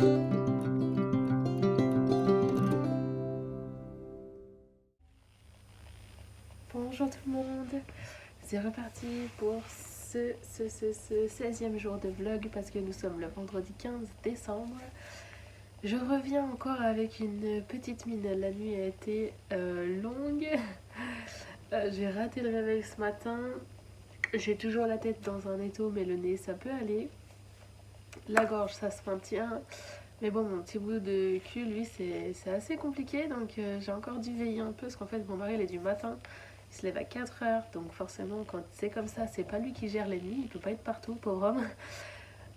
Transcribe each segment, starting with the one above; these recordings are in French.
Bonjour tout le monde, c'est reparti pour ce 16e jour de vlog parce que nous sommes le vendredi 15 décembre. Je reviens encore avec une petite mine, la nuit a été longue, j'ai raté le réveil ce matin, j'ai toujours la tête dans un étau mais le nez ça peut aller, la gorge ça se maintient. Mais bon, mon petit bout de cul, lui, c'est assez compliqué, donc j'ai encore dû veiller un peu, parce qu'en fait, mon mari, il est du matin, il se lève à 4 heures, donc forcément, quand c'est comme ça, c'est pas lui qui gère les nuits, il peut pas être partout, pauvre homme.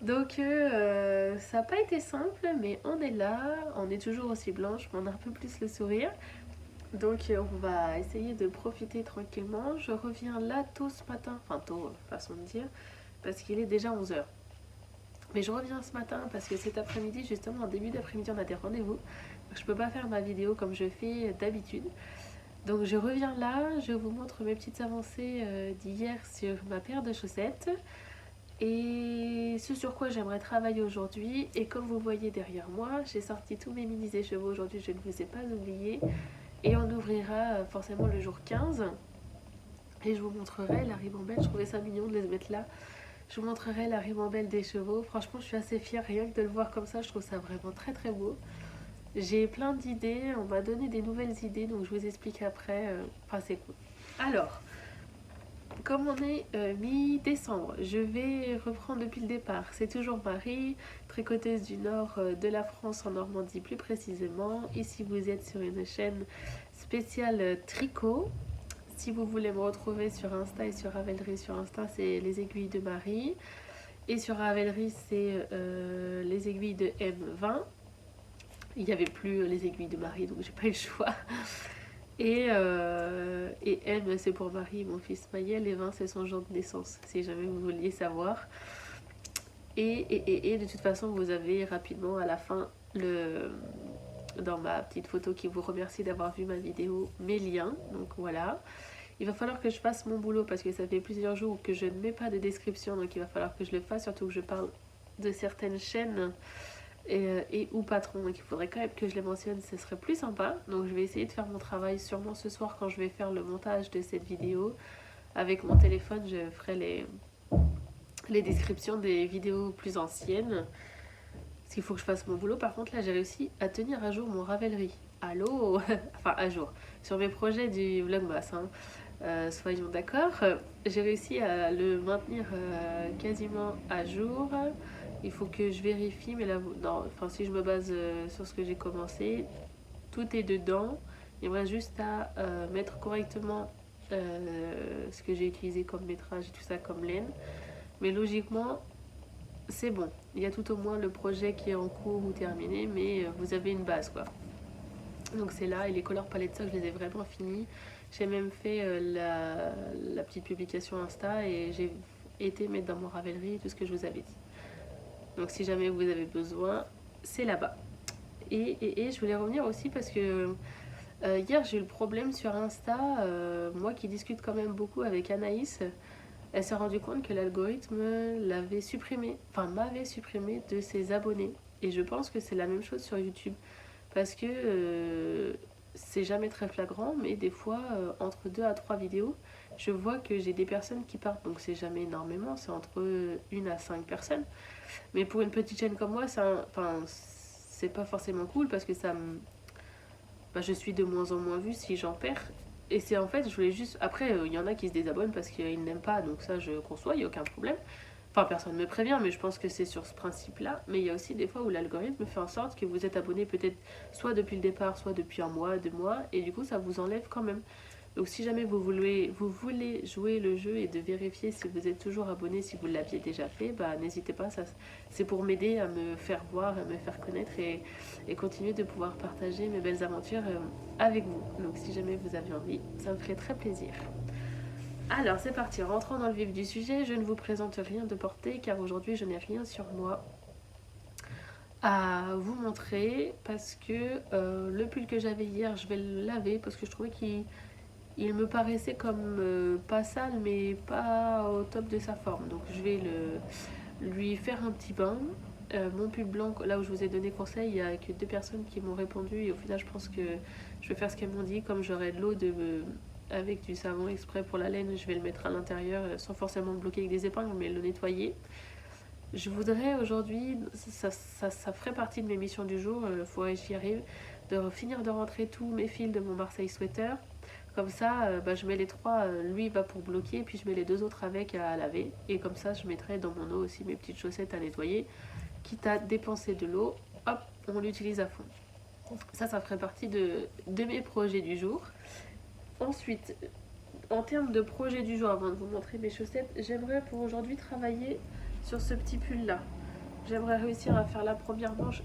Donc, ça n'a pas été simple, mais on est là, on est toujours aussi blanche, mais on a un peu plus le sourire. Donc, on va essayer de profiter tranquillement. Je reviens là tôt ce matin, enfin tôt, façon de dire, parce qu'il est déjà 11 heures. Mais je reviens ce matin parce que cet après-midi, justement, en début d'après-midi, on a des rendez-vous. Je peux pas faire ma vidéo comme je fais d'habitude. Donc je reviens là, je vous montre mes petites avancées d'hier sur ma paire de chaussettes. Et ce sur quoi j'aimerais travailler aujourd'hui. Et comme vous voyez derrière moi, j'ai sorti tous mes mini écheveaux aujourd'hui, je ne vous ai pas oublié. Et on ouvrira forcément le jour 15. Et je vous montrerai la ribambelle, je trouvais ça mignon de les mettre là. Je vous montrerai la ribambelle des chevaux. Franchement, je suis assez fière rien que de le voir comme ça. Je trouve ça vraiment très très beau. J'ai plein d'idées. On m'a donné des nouvelles idées. Donc, je vous explique après. Enfin, c'est cool. Alors, comme on est mi-décembre, je vais reprendre depuis le départ. C'est toujours Marie, tricoteuse du nord de la France, en Normandie plus précisément. Ici, vous êtes sur une chaîne spéciale tricot. Si vous voulez me retrouver sur Insta et sur Ravelry, sur Insta, c'est les aiguilles de Marie. Et sur Ravelry, c'est les aiguilles de M20. Il n'y avait plus les aiguilles de Marie, donc j'ai pas eu le choix. Et M, c'est pour Marie, mon fils Maël. Et 20, c'est son jour de naissance, si jamais vous vouliez savoir. Et de toute façon, vous avez rapidement à la fin, dans ma petite photo qui vous remercie d'avoir vu ma vidéo, mes liens. Donc voilà. Il va falloir que je fasse mon boulot parce que ça fait plusieurs jours que je ne mets pas de description, donc il va falloir que je le fasse, surtout que je parle de certaines chaînes et ou patrons, donc il faudrait quand même que je les mentionne, ce serait plus sympa. Donc je vais essayer de faire mon travail sûrement ce soir quand je vais faire le montage de cette vidéo. Avec mon téléphone, je ferai les descriptions des vidéos plus anciennes. Parce qu'il faut que je fasse mon boulot. Par contre, là, j'ai réussi à tenir à jour mon Ravelry. Allô. Enfin, à jour. Sur mes projets du Vlogmas, hein. Soyons d'accord. J'ai réussi à le maintenir quasiment à jour. Il faut que je vérifie, mais là, non, enfin, si je me base sur ce que j'ai commencé, tout est dedans. Il me reste juste à mettre correctement ce que j'ai utilisé comme métrage et tout ça comme laine. Mais logiquement, c'est bon. Il y a tout au moins le projet qui est en cours ou terminé, mais vous avez une base, quoi. Donc c'est là, et les couleurs palette sock, je les ai vraiment finis. J'ai même fait la petite publication Insta et j'ai été mettre dans mon Ravelry tout ce que je vous avais dit. Donc si jamais vous avez besoin, c'est là-bas. Et je voulais revenir aussi parce que hier j'ai eu le problème sur Insta, moi qui discute quand même beaucoup avec Anaïs, elle s'est rendue compte que l'algorithme l'avait supprimé, enfin m'avait supprimé de ses abonnés. Et je pense que c'est la même chose sur YouTube. Parce que c'est jamais très flagrant, mais des fois, entre 2 à 3 vidéos, je vois que j'ai des personnes qui partent. Donc c'est jamais énormément, c'est entre 1 à 5 personnes. Mais pour une petite chaîne comme moi, c'est pas forcément cool parce que je suis de moins en moins vue si j'en perds. Et c'est en fait, je voulais juste. Après, il y en a qui se désabonnent parce qu'ils n'aiment pas, donc ça je conçois, il n'y a aucun problème. Enfin, personne ne me prévient, mais je pense que c'est sur ce principe-là. Mais il y a aussi des fois où l'algorithme fait en sorte que vous êtes abonné peut-être soit depuis le départ, soit depuis 1 mois, 2 mois, et du coup ça vous enlève quand même. Donc si jamais vous voulez jouer le jeu et de vérifier si vous êtes toujours abonné, si vous l'aviez déjà fait, bah n'hésitez pas, c'est pour m'aider à me faire voir, à me faire connaître et continuer de pouvoir partager mes belles aventures avec vous. Donc si jamais vous avez envie, ça me ferait très plaisir. Alors c'est parti, rentrons dans le vif du sujet, je ne vous présente rien de portée car aujourd'hui je n'ai rien sur moi à vous montrer parce que le pull que j'avais hier je vais le laver parce que je trouvais qu'il me paraissait comme pas sale mais pas au top de sa forme, donc je vais lui faire un petit bain. mon pull blanc, là où je vous ai donné conseil, il n'y a que 2 personnes qui m'ont répondu et au final je pense que je vais faire ce qu'elles m'ont dit. Comme j'aurai de l'eau avec du savon exprès pour la laine, je vais le mettre à l'intérieur sans forcément le bloquer avec des épingles mais le nettoyer. Je voudrais aujourd'hui, ça ferait partie de mes missions du jour, il faudrait que j'y arrive, de finir de rentrer tous mes fils de mon Marseille sweater. Comme ça, je mets les 3, lui il va pour bloquer, et puis je mets les 2 autres avec à laver. Et comme ça, je mettrai dans mon eau aussi mes petites chaussettes à nettoyer. Quitte à dépenser de l'eau, hop, on l'utilise à fond. Ça ferait partie de mes projets du jour. Ensuite, en termes de projet du jour, avant de vous montrer mes chaussettes, j'aimerais pour aujourd'hui travailler sur ce petit pull là. J'aimerais réussir à faire la première manche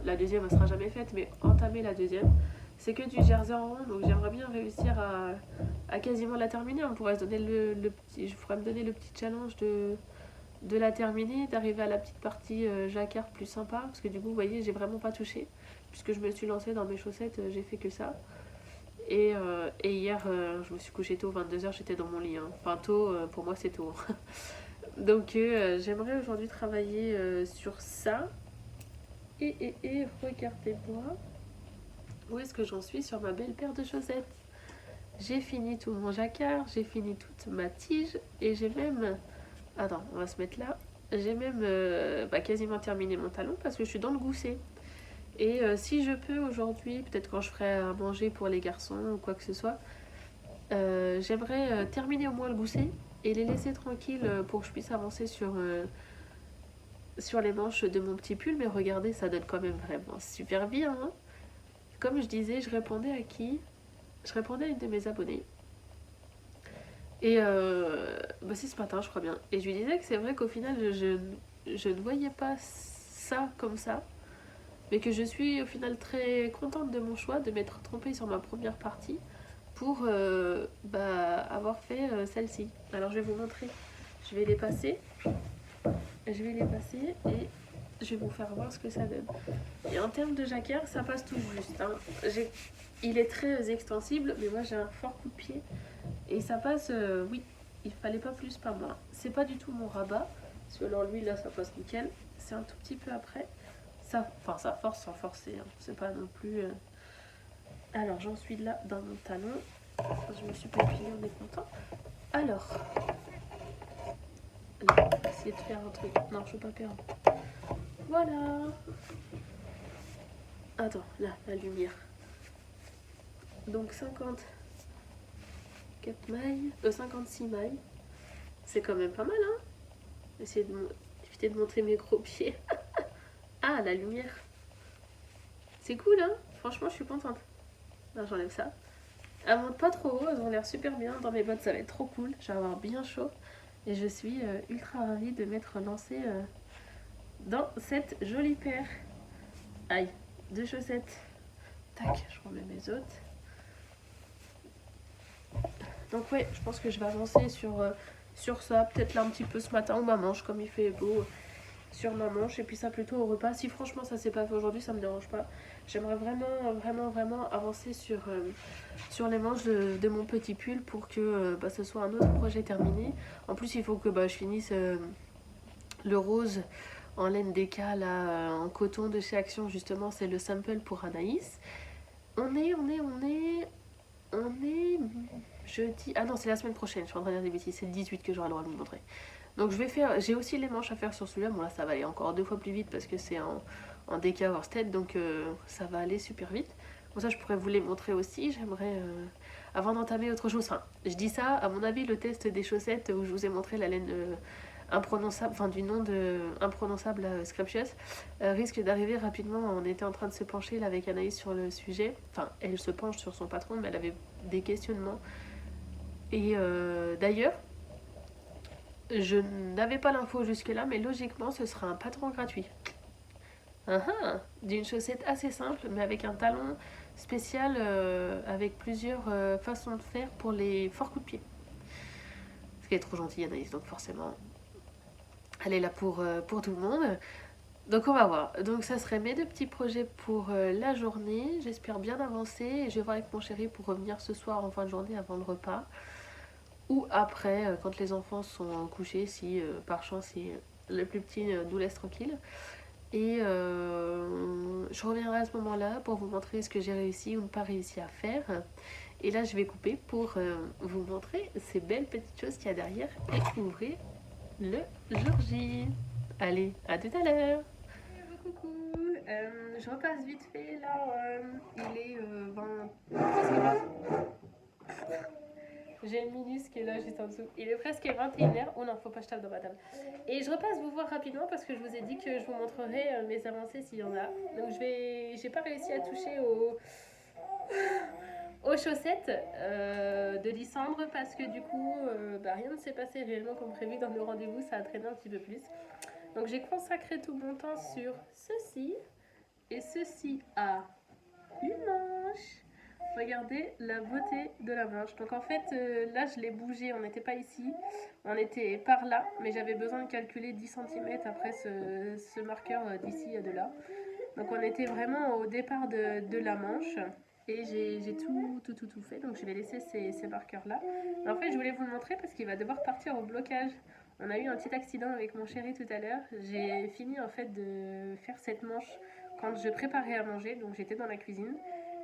la deuxième elle sera jamais faite, mais entamer la deuxième. C'est que du jersey en rond, donc j'aimerais bien réussir à quasiment la terminer. On pourrait se donner je pourrais me donner le petit challenge de la terminer, d'arriver à la petite partie jacquard plus sympa, parce que du coup vous voyez j'ai vraiment pas touché, puisque je me suis lancée dans mes chaussettes, j'ai fait que ça. Et hier je me suis couchée tôt, 22h j'étais dans mon lit, hein. Enfin tôt, pour moi c'est tôt. Donc j'aimerais aujourd'hui travailler sur ça. Et regardez-moi où est-ce que j'en suis sur ma belle paire de chaussettes. J'ai fini tout mon jacquard, j'ai fini toute ma tige et j'ai même... Attends, on va se mettre là. J'ai même quasiment terminé mon talon parce que je suis dans le gousset. Et si je peux aujourd'hui, peut-être quand je ferai à manger pour les garçons ou quoi que ce soit, j'aimerais terminer au moins le gousset et les laisser tranquilles pour que je puisse avancer sur les manches de mon petit pull. Mais regardez, ça donne quand même vraiment super bien, hein. Comme je disais, je répondais à qui? Je répondais à une de mes abonnées. Et c'est ce matin, je crois bien. Et je lui disais que c'est vrai qu'au final, je ne voyais pas ça comme ça. Mais que je suis au final très contente de mon choix de m'être trompée sur ma première partie pour avoir fait celle-ci. Alors je vais vous montrer. Je vais les passer. Et je je vais vous faire voir ce que ça donne. Et en termes de jacquard, ça passe tout juste, hein. Il est très extensible, mais moi j'ai un fort coup de pied. Et ça passe, oui, il fallait pas plus, pas moins. C'est pas du tout mon rabat, parce que alors lui là ça passe nickel. C'est un tout petit peu après. Ça force sans forcer, hein. C'est pas non plus... Alors j'en suis là dans mon talon. Je me suis pas pliée, on est content. Alors, là, on va essayer de faire un truc. Non, je veux pas perdre. Voilà. Attends, là, la lumière. Donc 54 mailles, 56 mailles. C'est quand même pas mal, hein. Éviter de montrer mes gros pieds. Ah, la lumière. C'est cool, hein. Franchement, je suis contente. Non, j'enlève ça. Elles montent pas trop haut, elles ont l'air super bien. Dans mes bottes, ça va être trop cool. Je vais avoir bien chaud. Et je suis ultra ravie de m'être lancée dans cette jolie paire. Aïe, de chaussettes. Tac, je remets mes autres. Donc ouais, je pense que je vais avancer sur ça. Peut-être là un petit peu ce matin ou ma manche, comme il fait beau, sur ma manche. Et puis ça plutôt au repas. Si franchement ça s'est pas fait aujourd'hui, ça me dérange pas. J'aimerais vraiment avancer sur les manches de mon petit pull pour que ce soit un autre projet terminé. En plus il faut que je finisse le rose en laine déca là, en coton de chez Action, justement c'est le sample pour Anaïs. On est jeudi... Ah non, c'est la semaine prochaine, je suis en train de dire des bêtises, c'est le 18 que j'aurai le droit de vous montrer. Donc j'ai aussi les manches à faire sur celui-là. Bon là ça va aller encore 2 fois plus vite parce que c'est en déca worsted, donc ça va aller super vite. Bon ça je pourrais vous les montrer aussi, j'aimerais... avant d'entamer autre chose, enfin je dis ça, à mon avis le test des chaussettes où je vous ai montré la laine imprononçable, enfin du nom de imprononçable Scraptious, risque d'arriver rapidement. On était en train de se pencher là avec Anaïs sur le sujet, enfin elle se penche sur son patron mais elle avait des questionnements. Et d'ailleurs, je n'avais pas l'info jusque là, mais logiquement ce sera un patron gratuit. D'une chaussette assez simple mais avec un talon spécial avec plusieurs façons de faire pour les forts coups de pied. Parce qu'elle est trop gentille Anaïs, donc forcément elle est là pour tout le monde. Donc on va voir. Donc ça serait mes 2 petits projets pour la journée. J'espère bien avancer et je vais voir avec mon chéri pour revenir ce soir en fin de journée avant le repas. Ou après quand les enfants sont couchés, si par chance le plus petit nous laisse tranquille. Et je reviendrai à ce moment-là pour vous montrer ce que j'ai réussi ou pas réussi à faire. Et là, je vais couper pour vous montrer ces belles petites choses qu'il y a derrière et couvrir le jour J. Allez, à tout à l'heure. Coucou, je repasse vite fait là, il est 20... J'ai le minus qui est là juste en dessous. Il est presque 21h. Oh non, faut pas que je tape dans ma table. Et je repasse vous voir rapidement parce que je vous ai dit que je vous montrerai mes avancées s'il y en a. Donc j'ai pas réussi à toucher aux chaussettes de Lysandre parce que du coup rien ne s'est passé réellement comme prévu dans nos rendez-vous, ça a traîné un petit peu plus. Donc j'ai consacré tout mon temps sur ceci et ceci a une manche. Regardez la beauté de la manche. Donc en fait là je l'ai bougé, on n'était pas ici, on était par là, mais j'avais besoin de calculer 10 cm après ce marqueur d'ici et de là. Donc on était vraiment au départ de la manche. Et j'ai tout fait, donc je vais laisser ces marqueurs là. En fait je voulais vous le montrer parce qu'il va devoir partir au blocage. On a eu un petit accident avec mon chéri tout à l'heure. J'ai fini en fait de faire cette manche quand je préparais à manger, donc j'étais dans la cuisine.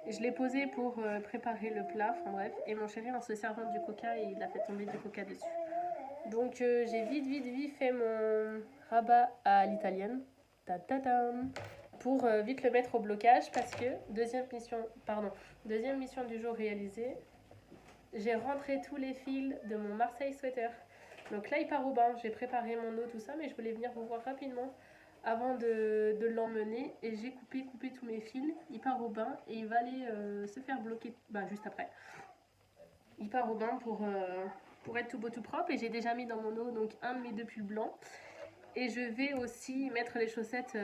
Je l'ai posé pour préparer le plat, enfin bref, et mon chéri en se servant du coca, il a fait tomber du coca dessus. Donc j'ai vite fait mon rabat à l'italienne. Pour vite le mettre au blocage parce que deuxième mission du jour réalisée, j'ai rentré tous les fils de mon Marseille sweater. Donc là il part au bain, j'ai préparé mon eau tout ça, mais je voulais venir vous voir rapidement avant de l'emmener et j'ai coupé tous mes fils. Il part au bain et il va aller se faire bloquer juste après. Il part au bain pour être tout beau tout propre et j'ai déjà mis dans mon eau donc un de mes 2 pulls blancs et je vais aussi mettre les chaussettes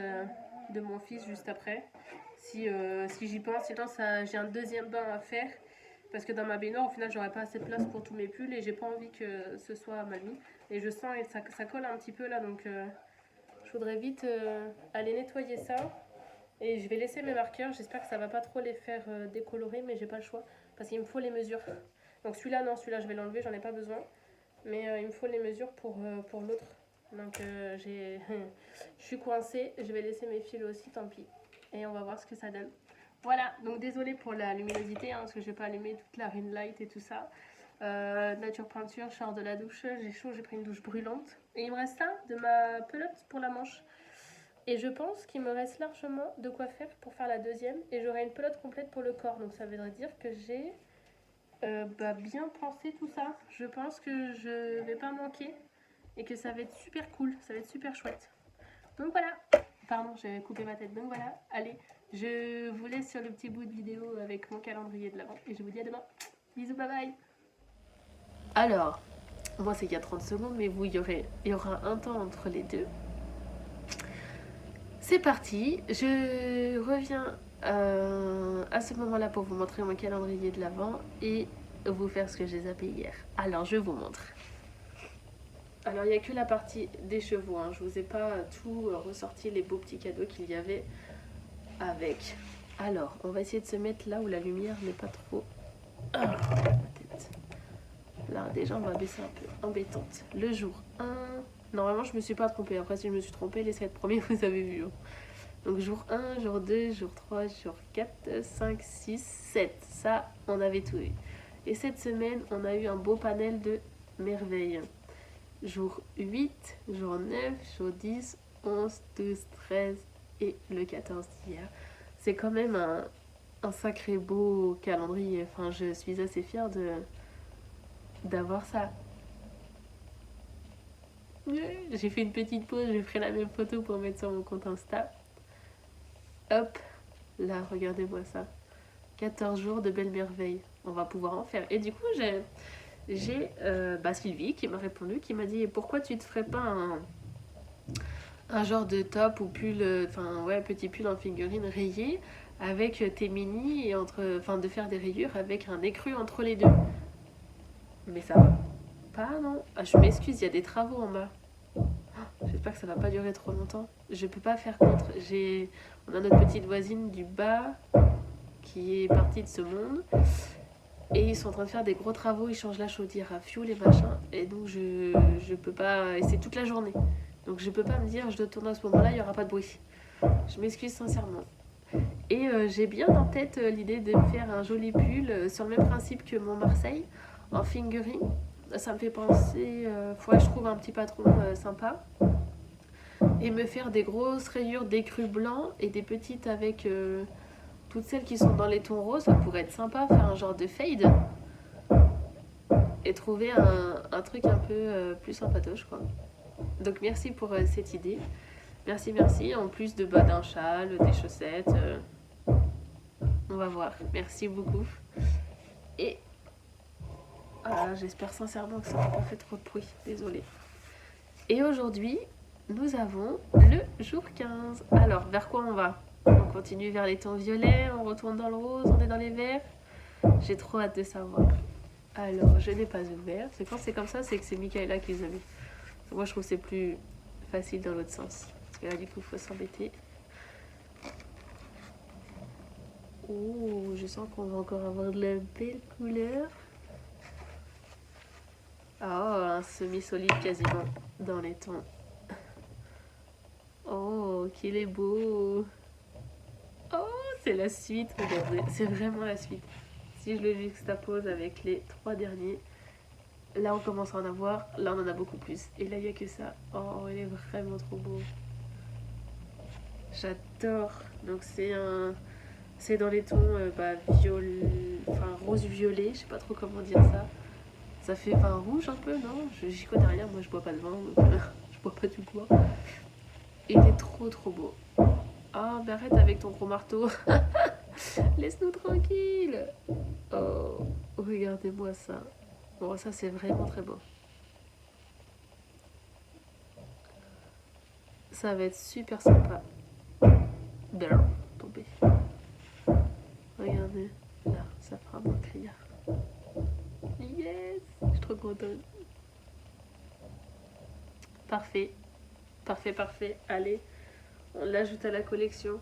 de mon fils juste après si j'y pense. Sinon j'ai un deuxième bain à faire parce que dans ma baignoire au final j'aurais pas assez de place pour tous mes pulls et j'ai pas envie que ce soit mal mis et je sens et ça colle un petit peu là, donc je voudrais vite aller nettoyer ça et je vais laisser mes marqueurs. J'espère que ça va pas trop les faire décolorer, mais j'ai pas le choix parce qu'il me faut les mesures. Donc celui-là je vais l'enlever, j'en ai pas besoin, mais il me faut les mesures pour l'autre. Donc je suis coincée, je vais laisser mes fils aussi, tant pis. Et on va voir ce que ça donne. Voilà, donc désolée pour la luminosité, parce que je vais pas allumer toute la ring light et tout ça. Nature peinture, je sors de la douche, j'ai chaud, j'ai pris une douche brûlante. Et il me reste ça de ma pelote pour la manche. Et je pense qu'il me reste largement de quoi faire pour faire la deuxième. Et j'aurai une pelote complète pour le corps. Donc ça voudrait dire que j'ai bien pensé tout ça. Je pense que je vais pas manquer. Et que ça va être super cool, ça va être super chouette. Donc voilà. Pardon, j'ai coupé ma tête. Donc voilà, allez, je vous laisse sur le petit bout de vidéo avec mon calendrier de l'avant. Et je vous dis à demain. Bisous, bye bye. Alors, moi c'est qu'il y a 30 secondes, mais vous, il y aura un temps entre les deux. C'est parti, je reviens à ce moment-là pour vous montrer mon calendrier de l'avant et vous faire ce que j'ai zappé hier. Alors, je vous montre. Alors, il n'y a que la partie des chevaux, je vous ai pas tout ressorti, les beaux petits cadeaux qu'il y avait avec. Alors, on va essayer de se mettre là où la lumière n'est pas trop... ma tête. Là, déjà, on va baisser un peu, embêtante. Le jour 1... Normalement, je me suis pas trompée. Après, si je me suis trompée, les 7 premiers, vous avez vu. Donc, jour 1, jour 2, jour 3, jour 4, 5, 6, 7. Ça, on avait tout eu. Et cette semaine, on a eu un beau panel de merveilles. Jour 8, jour 9, jour 10, 11, 12, 13 et le 14 d'hier. C'est quand même un sacré beau calendrier. Enfin, je suis assez fière d'avoir ça. J'ai fait une petite pause, j'ai pris la même photo pour mettre sur mon compte Insta. Hop, là, regardez-moi ça. 14 jours de belles merveilles. On va pouvoir en faire. Et du coup, j'ai Sylvie qui m'a répondu, qui m'a dit pourquoi tu te ferais pas un genre de top ou pull, petit pull en figurine rayé avec tes mini et de faire des rayures avec un écru entre les deux. Mais ça va pas, non. Je m'excuse, il y a des travaux en bas. J'espère que ça va pas durer trop longtemps. Je peux pas faire contre. On a notre petite voisine du bas qui est partie de ce monde. Et ils sont en train de faire des gros travaux, ils changent la chaudière à fioul et machin. Et donc je peux pas. Et c'est toute la journée. Donc je peux pas me dire je dois tourner à ce moment-là, il y aura pas de bruit. Je m'excuse sincèrement. Et j'ai bien en tête l'idée de me faire un joli pull sur le même principe que mon Marseille, en fingering. Ça me fait penser, faudrait que je trouve un petit patron sympa. Et me faire des grosses rayures d'écru blanc et des petites avec toutes celles qui sont dans les tons roses. Ça pourrait être sympa, faire un genre de fade. Et trouver un truc un peu plus sympatoche, quoi. Donc merci pour cette idée. Merci, merci. En plus d'un châle, des chaussettes. On va voir. Merci beaucoup. Et voilà, j'espère sincèrement que ça n'a pas fait trop de bruit. Désolée. Et aujourd'hui, nous avons le jour 15. Alors, vers quoi on va? On continue vers les tons violets, on retourne dans le rose, on est dans les verts. J'ai trop hâte de savoir. Alors, je n'ai pas ouvert. C'est quand c'est comme ça, c'est que c'est Michaela qui les a mis. Moi, je trouve que c'est plus facile dans l'autre sens. Parce que là, du coup, il faut s'embêter. Oh, je sens qu'on va encore avoir de la belle couleur. Oh, un semi-solide quasiment dans les tons. Oh, qu'il est beau. Oh, c'est la suite, regardez. C'est vraiment la suite. Si je le juxtapose avec les 3 derniers, là on commence à en avoir, là on en a beaucoup plus. Et là il n'y a que ça. Oh, il est vraiment trop beau. J'adore. Donc c'est dans les tons rose-violet, je sais pas trop comment dire ça. Ça fait vin rouge un peu, non? J'y connais rien, moi je bois pas de vin, donc je bois pas du bois. Et il est trop trop beau. Ah, mais arrête avec ton gros marteau. Laisse-nous tranquille. Oh, regardez-moi ça. Bon, ça c'est vraiment très beau. Ça va être super sympa. Bien, tombé. Regardez, là, ça fera mon criard. Yes, je suis trop contente. Parfait, parfait, parfait. Allez, on l'ajoute à la collection.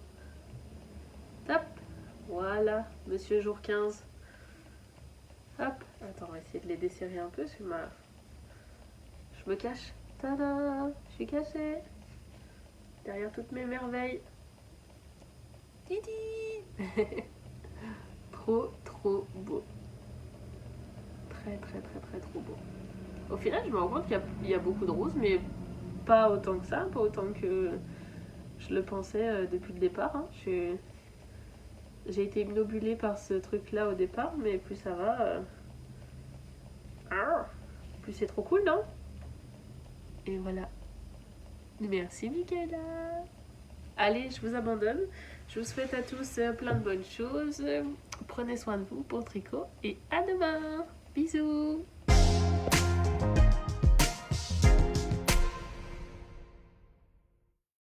Hop, voilà, monsieur jour 15. Hop, attends, on va essayer de les desserrer un peu, je me cache. Tada, je suis cachée. Derrière toutes mes merveilles. Titi. Trop, trop beau. Très, très, très, très, trop beau. Au final, je me rends compte qu'il y a beaucoup de roses, mais pas autant que ça, pas autant que je le pensais depuis le départ. Hein. J'ai été obnubilée par ce truc-là au départ, mais plus ça va, plus c'est trop cool, non? Et voilà. Merci, Michaela. Allez, je vous abandonne. Je vous souhaite à tous plein de bonnes choses. Prenez soin de vous pour le tricot et à demain. Bisous.